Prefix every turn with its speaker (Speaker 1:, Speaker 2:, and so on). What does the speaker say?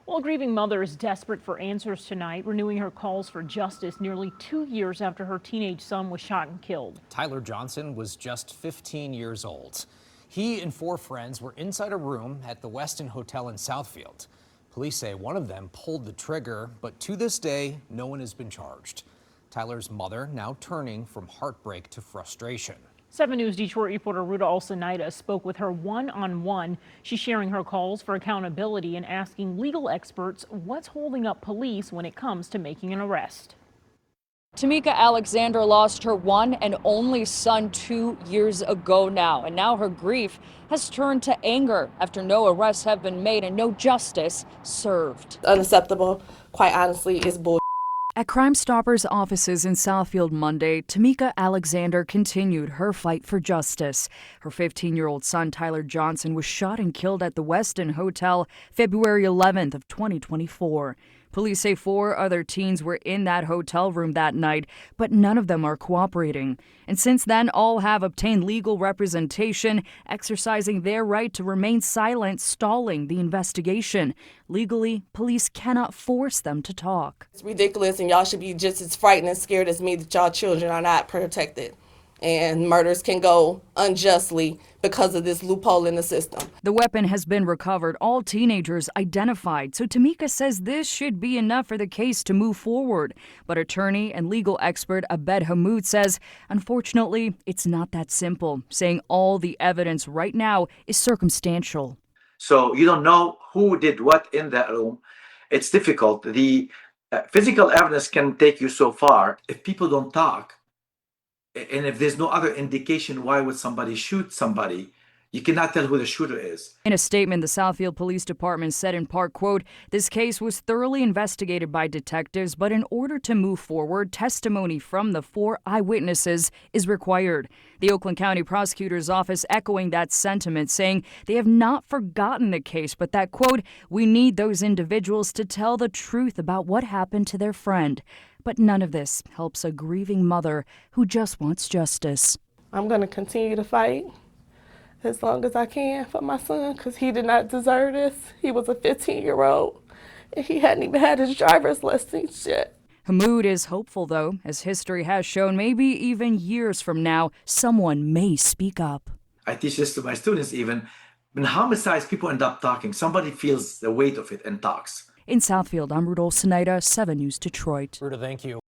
Speaker 1: Well, a grieving mother is desperate for answers tonight, renewing her calls for justice nearly 2 years after her teenage son was shot and killed.
Speaker 2: Tyler Johnson was just 15 years old. He and 4 friends were inside a room at the Westin Hotel in Southfield. Police say one of them pulled the trigger, but to this day, no one has been charged. Tyler's mother now turning from heartbreak to frustration.
Speaker 1: 7 News Detroit reporter Ruta Olsonida spoke with her one-on-one. She's sharing her calls for accountability and asking legal experts what's holding up police when it comes to making an arrest.
Speaker 3: Tamika Alexander lost her one and only son 2 years ago now, and now her grief has turned to anger after no arrests have been made and no justice served.
Speaker 4: Unacceptable, quite honestly, is bull.
Speaker 3: At Crime Stoppers offices in Southfield Monday, Tamika Alexander continued her fight for justice. Her 15-year-old son, Tyler Johnson, was shot and killed at the Westin Hotel February 11th of 2024. Police say 4 other teens were in that hotel room that night, but none of them are cooperating. And since then, all have obtained legal representation, exercising their right to remain silent, stalling the investigation. Legally, police cannot force them to talk.
Speaker 4: It's ridiculous, and y'all should be just as frightened and scared as me that y'all children are not protected. And murders can go unjustly because of this loophole in the system.
Speaker 3: The weapon has been recovered, all teenagers identified, so Tamika says this should be enough for the case to move forward. But attorney and legal expert Abed Hammoud says, unfortunately, it's not that simple, saying all the evidence right now is circumstantial.
Speaker 5: So you don't know who did what in that room. It's difficult. The physical evidence can take you so far. If people don't talk, and if there's no other indication, why would somebody shoot somebody? You cannot tell who the shooter is.
Speaker 3: In a statement, the Southfield Police Department said in part, quote, this case was thoroughly investigated by detectives, but in order to move forward, testimony from the 4 eyewitnesses is required. The Oakland County Prosecutor's Office echoing that sentiment, saying they have not forgotten the case, but that, quote, we need those individuals to tell the truth about what happened to their friend. But none of this helps a grieving mother who just wants justice.
Speaker 4: I'm going to continue to fight as long as I can for my son, because he did not deserve this. He was a 15-year-old, and he hadn't even had his driver's license yet.
Speaker 3: Hammoud is hopeful, though, as history has shown, maybe even years from now, someone may speak up.
Speaker 5: I teach this to my students even. In homicides, people end up talking. Somebody feels the weight of it and talks.
Speaker 3: In Southfield, I'm Ruta Olsonida, 7 News Detroit.
Speaker 2: Ruta, thank you.